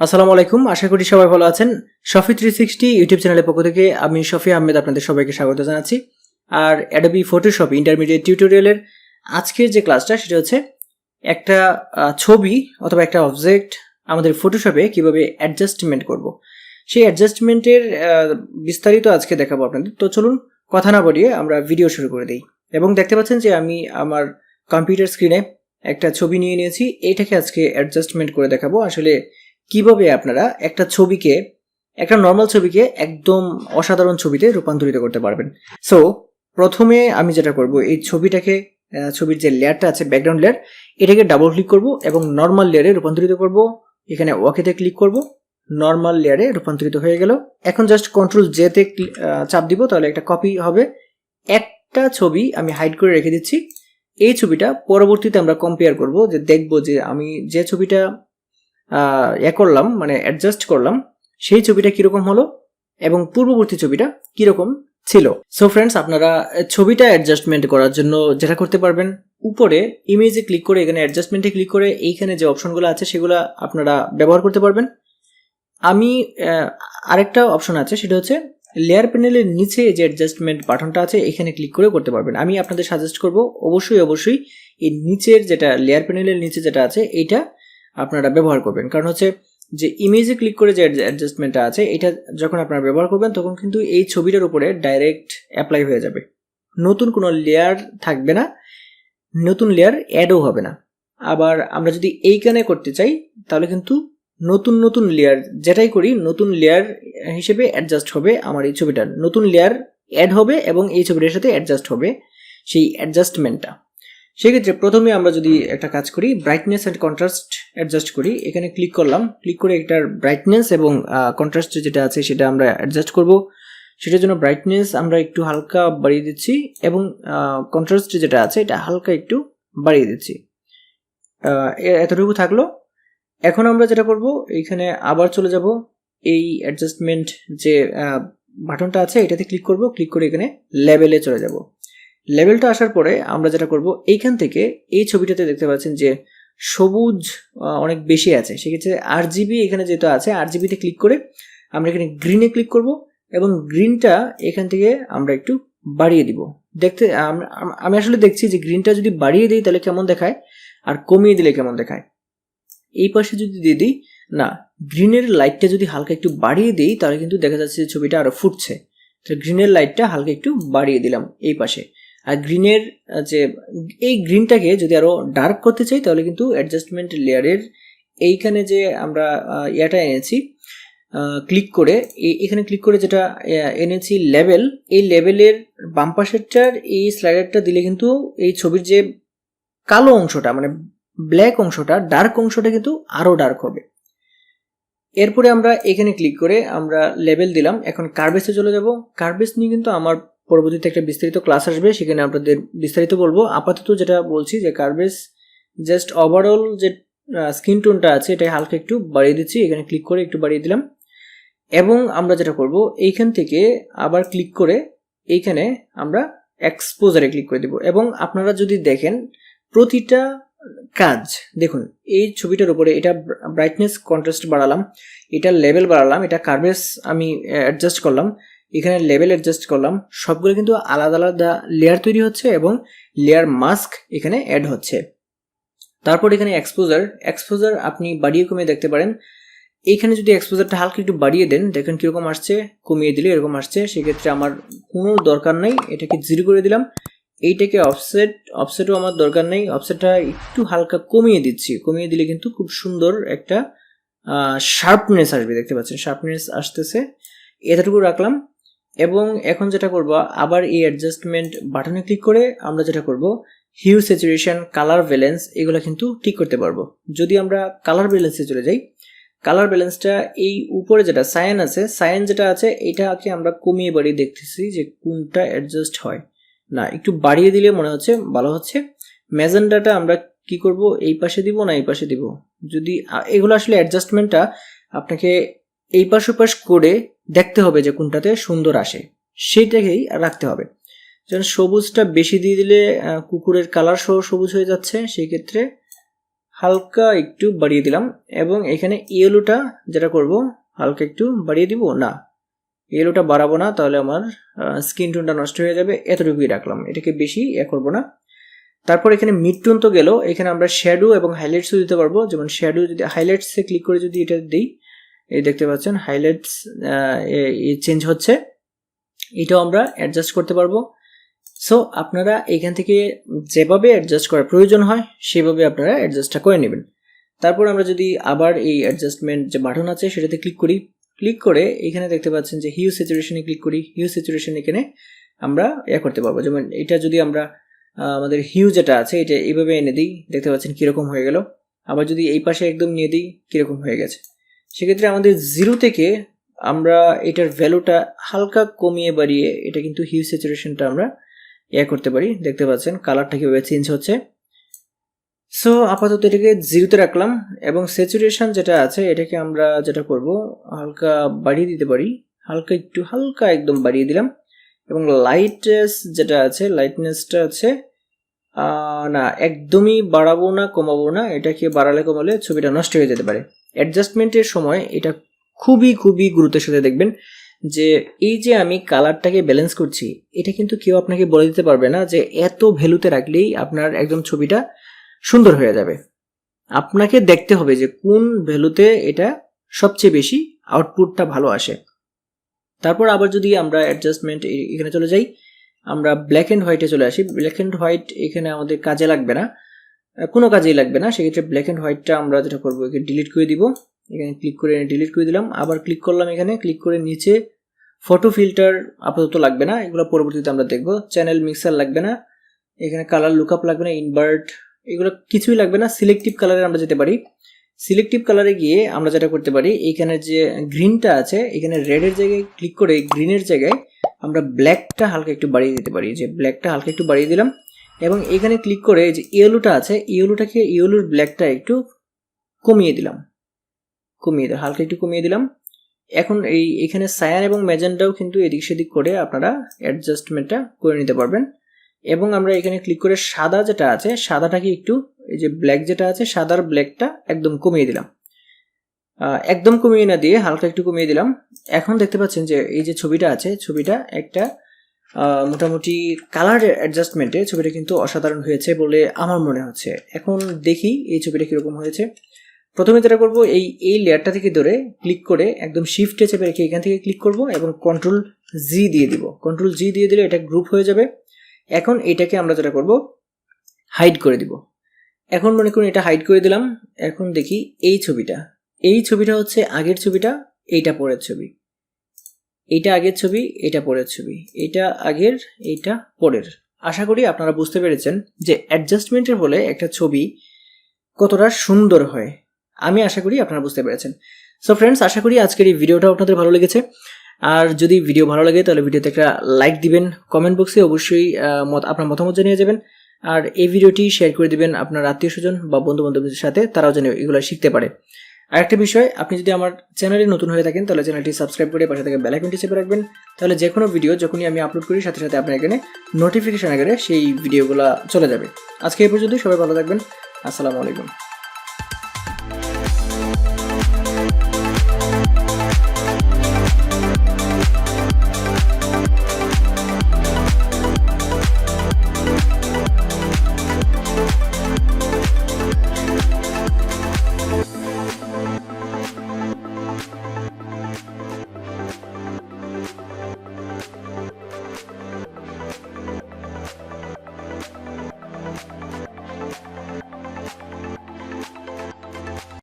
আসসালামু আলাইকুম, আশা করি সবাই ভালো আছেন। শফি 360 ইউটিউব চ্যানেলের পক্ষ থেকে আমি শফি আহমেদ আপনাদের সবাইকে স্বাগত জানাচ্ছি। আর অ্যাডোবি ফটোশপ ইন্টারমিডিয়েট টিউটোরিয়ালের আজকের যে ক্লাসটা সেটা হচ্ছে একটা ছবি অথবা একটা অবজেক্ট আমাদের ফটোশপে কিভাবে অ্যাডজাস্টমেন্ট করব, সেই অ্যাডজাস্টমেন্টের বিস্তারিত আজকে দেখাবো আপনাদের। তো চলুন কথা না বাড়িয়ে আমরা ভিডিও শুরু করে দিই। এবং দেখতে পাচ্ছেন যে আমি আমার কম্পিউটার স্ক্রিনে একটা ছবি নিয়ে নিয়েছি। এইটাকে আজকে অ্যাডজাস্টমেন্ট করে দেখাবো আসলে কিভাবে আপনারা একটা ছবিকে, একটা নর্মাল ছবিকে একদম অসাধারণ ছবিতে রূপান্তরিত করতে পারবেন। সো প্রথমে আমি যেটা করব, এই ছবিটাকে, ছবির যে লেয়ারটা আছে ব্যাকগ্রাউন্ড লেয়ার, এটাকে ডাবল ক্লিক করব এবং নর্মাল লেয়ারে রূপান্তরিত করব। এখানে ওকেতে ক্লিক করব, নর্মাল লেয়ারে রূপান্তরিত হয়ে গেল। এখন জাস্ট কন্ট্রোল জেতে চাপ দিব, তাহলে একটা কপি হবে। একটা ছবি আমি হাইড করে রেখে দিচ্ছি। এই ছবিটা পরবর্তীতে আমরা কম্পেয়ার করব, যে দেখব যে আমি যে ছবিটা করলাম, মানে অ্যাডজাস্ট করলাম, সেই ছবিটা কিরকম হলো এবং পূর্ববর্তী ছবিটা কিরকম ছিল। সো ফ্রেন্ডস, আপনারা ছবিটা অ্যাডজাস্টমেন্ট করার জন্য যেটা করতে পারবেন, উপরে ইমেজে ক্লিক করে এখানে অ্যাডজাস্টমেন্টে ক্লিক করে এইখানে যে অপশনগুলো আছে সেগুলো আপনারা ব্যবহার করতে পারবেন। আমি আরেকটা অপশন আছে, সেটা হচ্ছে লেয়ার প্যানেলের নিচে যে অ্যাডজাস্টমেন্ট বাটনটা আছে এখানে ক্লিক করে করতে পারবেন। আমি আপনাদের সাজেস্ট করব অবশ্যই এই নিচের যেটা লেয়ার প্যানেলের নিচে যেটা আছে এইটা আপনারা ব্যবহার করবেন। কারণ হচ্ছে যে ইমেজে ক্লিক করে যে অ্যাডজাস্টমেন্টটা আছে এটা যখন আপনারা ব্যবহার করবেন তখন কিন্তু এই ছবিটার উপরে ডাইরেক্ট অ্যাপ্লাই হয়ে যাবে, নতুন কোনো লেয়ার থাকবে না, নতুন লেয়ার অ্যাডও হবে না। আবার আমরা যদি এইখানে করতে চাই তাহলে কিন্তু নতুন লেয়ার যেটাই করি, নতুন লেয়ার হিসেবে অ্যাডজাস্ট হবে আমার এই ছবিটার, নতুন লেয়ার অ্যাড হবে এবং এই ছবিটার সাথে অ্যাডজাস্ট হবে সেই অ্যাডজাস্টমেন্টটা। সেক্ষেত্রে প্রথমে আমরা যদি একটা কাজ করি, ব্রাইটনেস অ্যান্ড কন্ট্রাস্ট অ্যাডজাস্ট করি। এখানে ক্লিক করলাম, ক্লিক করে এটার ব্রাইটনেস এবং কন্ট্রাস্ট যেটা আছে সেটা আমরা অ্যাডজাস্ট করব। সেটার জন্য ব্রাইটনেস আমরা একটু হালকা বাড়িয়ে দিচ্ছি এবং কন্ট্রাস্ট যেটা আছে এটা হালকা একটু বাড়িয়ে দিচ্ছি। এতটুকু থাকলো। এখন আমরা যেটা করব, এইখানে আবার চলে যাব, এই অ্যাডজাস্টমেন্ট যে বাটনটা আছে এটাতে ক্লিক করব, ক্লিক করে এখানে লেভেলে চলে যাব। লেভেলটা আসার পরে আমরা যেটা করব, এইখান থেকে এই ছবিটাতে দেখতে পাচ্ছেন যে সবুজ অনেক বেশি আছে, সেক্ষেত্রে RGB এখানে যেটা আছে RGBতে ক্লিক করে আমরা এখানে গ্রিনে ক্লিক করব এবং গ্রিনটা এখান থেকে আমরা একটু বাড়িয়ে দিব। দেখতে আমি আসলে দেখছি যে গ্রিনটা যদি বাড়িয়ে দিই তাহলে কেমন দেখায় আর কমিয়ে দিলে কেমন দেখায়। এই পাশে যদি দিয়ে দিই, না, গ্রিনের লাইটটা যদি হালকা একটু বাড়িয়ে দিই তাহলে কিন্তু দেখা যাচ্ছে যে ছবিটা আরো ফুটছে। তো গ্রিনের লাইটটা হালকা একটু বাড়িয়ে দিলাম এই পাশে। আর গ্রিনের যে এই গ্রিনটাকে যদি আরো ডার্ক করতে চাই তাহলে কিন্তু অ্যাডজাস্টমেন্ট লেয়ারের এইখানে যে আমরা ইয়াটা এনেছি, ক্লিক করে এখানে ক্লিক করে যেটা এনেছি লেভেল, এই লেভেলের বাম পাশেরটার এই স্লাইডারটা দিলে কিন্তু এই ছবির যে কালো অংশটা, মানে ব্ল্যাক অংশটা, ডার্ক অংশটা কিন্তু আরো ডার্ক হবে। এরপরে আমরা এখানে ক্লিক করে আমরা লেভেল দিলাম। এখন কার্ভেসে চলে যাব। কার্ভেস নিয়ে কিন্তু আমার পরবর্তীতে একটা বিস্তারিত ক্লাস আসবে, সেখানে আপনাদের বিস্তারিত বলবো। আপাতত যেটা বলছি যে কার্ভেস জাস্ট ওভারঅল যে স্কিন টোনটা আছে এটা হালকা একটু বাড়িয়ে দিচ্ছি। এখানে ক্লিক করে একটু বাড়িয়ে দিলাম এবং আমরা যেটা করব, এইখান থেকে আবার ক্লিক করে এইখানে আমরা এক্সপোজারে ক্লিক করে দেব। এবং আপনারা যদি দেখেন প্রতিটা কাজ দেখুন, এই ছবিটার উপরে এটা ব্রাইটনেস কন্ট্রাস্ট বাড়ালাম, এটা লেভেল বাড়ালাম, এটা কার্ভেস আমি অ্যাডজাস্ট করলাম, এখানে লেভেল অ্যাডজাস্ট করলাম, সবগুলো কিন্তু আলাদা আলাদা লেয়ার তৈরি হচ্ছে এবং লেয়ার মাস্ক এখানে অ্যাড হচ্ছে। তারপর এখানে এক্সপোজার আপনি বাড়িয়ে কমিয়ে দেখতে পারেন। এইখানে যদি এক্সপোজারটা হালকা একটু বাড়িয়ে দেন, দেখেন কিরকম আসছে, কমিয়ে দিলে এরকম আসছে। সেক্ষেত্রে আমার কোনো দরকার নেই, এটাকে 0 করে দিলাম। এইটাকে অফসেটও আমার দরকার নেই, অফসেটটা একটু হালকা কমিয়ে দিচ্ছি। কমিয়ে দিলে কিন্তু খুব সুন্দর একটা শার্পনেস আসবে, দেখতে পাচ্ছেন শার্পনেস আসতেছে। এতটুকু রাখলাম এবং এখন যেটা করব, আবার এই অ্যাডজাস্টমেন্ট বাটনে ক্লিক করে আমরা যেটা করব, হিউ, স্যাচুরেশন, কালার ব্যালেন্স এগুলো কিন্তু ঠিক করতে পারবো। যদি আমরা কালার ব্যালেন্সে চলে যাই, কালার ব্যালেন্সটা এই উপরে যেটা সায়ান যেটা আছে এটাকে আমরা কমিয়ে বাড়িয়ে দেখতেছি যে কোনটা অ্যাডজাস্ট হয়। না, একটু বাড়িয়ে দিলে মনে হচ্ছে ভালো হচ্ছে। ম্যাজেন্ডাটা আমরা কি করব, এই পাশে দিব না এই পাশে দিব। যদি এগুলো আসলে অ্যাডজাস্টমেন্টটা আপনাকে এই পাশ ওপাশ করে দেখতে হবে যে কোনটাতে সুন্দর আসে, সেইটাকেই রাখতে হবে। যেমন সবুজটা বেশি দিয়ে দিলে কুকুরের কালার সহ সবুজ হয়ে যাচ্ছে, সেই ক্ষেত্রে হালকা একটু বাড়িয়ে দিলাম এবং এখানে ইয়েলোটা যেটা করব হালকা একটু বাড়িয়ে দিব, না ইয়েলোটা বাড়াবো না, তাহলে আমার স্কিন টোনটা নষ্ট হয়ে যাবে, এতটুকুই রাখলাম, এটাকে বেশি করব না। তারপর এখানে মিড টোন তো গেল, এখানে আমরা শ্যাডো এবং হাইলাইটসও দিতে পারবো। যেমন শ্যাডো যদি হাইলাইটসে ক্লিক করে যদি এটা দিই, এই দেখতে পাচ্ছেন হাইলাইটস চেঞ্জ হচ্ছে, এটাও আমরা অ্যাডজাস্ট করতে পারবো। সো আপনারা এখান থেকে যেভাবে অ্যাডজাস্ট করার প্রয়োজন হয় সেভাবে আপনারা অ্যাডজাস্টটা করে নেবেন। তারপর আমরা যদি আবার এই অ্যাডজাস্টমেন্ট যে বাটন আছে সেটাতে ক্লিক করি, ক্লিক করে এখানে দেখতে পাচ্ছেন যে হিউ স্যাচুরেশনে ক্লিক করি, হিউ স্যাচুরেশন এখানে আমরা করতে পারবো। যেমন এটা যদি আমরা আমাদের হিউ যেটা আছে এটা এইভাবে এনে দিই, দেখতে পাচ্ছেন কীরকম হয়ে গেল। আবার যদি এই পাশে একদম নিয়ে দিই, কীরকম হয়ে গেছে। সেক্ষেত্রে আমাদের 0 থেকে আমরা এটার ভ্যালুটা হালকা কমিয়ে বাড়িয়ে এটা কিন্তু হিউ স্যাচুরেশনটা আমরা করতে পারি। দেখতে পাচ্ছেন কালারটা কীভাবে চেঞ্জ হচ্ছে। সো আপাতত এটাকে 0-তে রাখলাম এবং স্যাচুরেশন যেটা আছে এটাকে আমরা যেটা করব হালকা বাড়িয়ে দিতে পারি, হালকা একদম বাড়িয়ে দিলাম। এবং লাইটনেস যেটা আছে লাইটনেসটা আছে না একদমই বাড়াবো না কমাবো না, এটাকে বাড়ালে কমালে ছবিটা নষ্ট হয়ে যেতে পারে। অ্যাডজাস্টমেন্টের সময় এটা খুবই গুরুত্বের সাথে দেখবেন যে এই যে আমি কালারটাকে ব্যালেন্স করছি, এটা কিন্তু কেউ আপনাকে বলে দিতে পারবে না যে এত ভ্যালুতে রাখলেই আপনার একদম ছবিটা সুন্দর হয়ে যাবে। আপনাকে দেখতে হবে যে কোন ভ্যালুতে এটা সবচেয়ে বেশি আউটপুটটা ভালো আসে। তারপর আবার যদি আমরা অ্যাডজাস্টমেন্ট এখানে চলে যাই, আমরা ব্ল্যাক অ্যান্ড হোয়াইটে চলে আসি। ব্ল্যাক অ্যান্ড হোয়াইট এখানে আমাদের কাজে লাগবে না, কোনো কাজেই লাগবে না। সেক্ষেত্রে ব্ল্যাক অ্যান্ড হোয়াইটটা আমরা যেটা করবো এখানে ডিলিট করে দিব। এখানে ক্লিক করে ডিলিট করে দিলাম, আবার ক্লিক করলাম, এখানে ক্লিক করে নিচে ফটো ফিল্টার আপাতত লাগবে না, এগুলো পরবর্তীতে আমরা দেখব। চ্যানেল মিক্সার লাগবে না, এখানে কালার লুকআপ লাগবে না, ইনভার্ট এগুলো কিছুই লাগবে না। সিলেক্টিভ কালারে আমরা যেতে পারি। সিলেক্টিভ কালারে গিয়ে আমরা যেটা করতে পারি, এখানে যে গ্রিনটা আছে এখানে রেডের জায়গায় ক্লিক করে গ্রিনের জায়গায় আমরা ব্ল্যাকটা হালকা একটু বাড়িয়ে দিতে পারি। যে ব্ল্যাকটা হালকা একটু বাড়িয়ে দিলাম এবং এখানে ক্লিক করে যে ইয়েলোটা আছে ইয়েলোর ব্ল্যাকটা একটু কমিয়ে দিলাম, হালকা একটু কমিয়ে দিলাম। এখন এখানে সায়ান এবং ম্যাজেন্টাও কিন্তু এদিক সেদিক করে আপনারা অ্যাডজাস্টমেন্টটা করে নিতে পারবেন। এবং আমরা এখানে ক্লিক করে সাদা যেটা আছে সাদাটাকে একটু, এই যে ব্ল্যাক যেটা আছে সাদার ব্ল্যাকটা একদম কমিয়ে দিলাম, একদম কমিয়ে না দিয়ে হালকা একটু কমিয়ে দিলাম। এখন দেখতে পাচ্ছেন যে এই যে ছবিটা আছে, ছবিটা একটা মোটামুটি কালার অ্যাডজাস্টমেন্টে ছবিটা কিন্তু অসাধারণ হয়েছে বলে আমার মনে হচ্ছে। এখন দেখি এই ছবিটা কীরকম হয়েছে। প্রথমে যেটা করবো এই লেয়ারটা থেকে ধরে ক্লিক করে একদম শিফটে চেপে রেখে এখান থেকে ক্লিক করব এবং কন্ট্রোল জি দিয়ে দিব। কন্ট্রোল জি দিয়ে দিলে এটা গ্রুপ হয়ে যাবে। এখন এটাকে আমরা যেটা করব হাইড করে দিব। এখন মনে করুন এটা হাইড করে দিলাম। এখন দেখি এই ছবিটা হচ্ছে আগের ছবিটা, এইটা পরের ছবি, এইটা আগের ছবি, এটা পরের ছবি, এটা আগের, এইটা পরের। আশা করি আপনারা বুঝতে পেরেছেন যে অ্যাডজাস্টমেন্টের ফলে একটা ছবি কতটা সুন্দর হয়। আমি আশা করি আপনারা বুঝতে পেরেছেন। সো ফ্রেন্ডস, আশা করি আজকের এই ভিডিওটা আপনাদের ভালো লেগেছে। আর যদি ভিডিও ভালো লাগে তাহলে ভিডিওতে একটা লাইক দিবেন, কমেন্ট বক্সে অবশ্যই আপনার মতামত জানিয়ে যাবেন। আর এই ভিডিওটি শেয়ার করে দিবেন আপনার আত্মীয় স্বজন বা বন্ধু বান্ধবদের সাথে, তারাও যেন এগুলো শিখতে পারে। আর একটা বিষয়, আপনি যদি আমার চ্যানেলে নতুন হয়ে থাকেন তাহলে চ্যানেলটি সাবস্ক্রাইব করে পাশে থেকে বেল আইকনটি চেপে রাখবেন। তাহলে যে কোনো ভিডিও যখনই আমি আপলোড করি সাথে সাথে আপনার এখানে নোটিফিকেশন আকারে সেই ভিডিওগুলো চলে যাবে। আজকে এই পর্যন্তই, সবাই ভালো থাকবেন। আসসালামু আলাইকুম।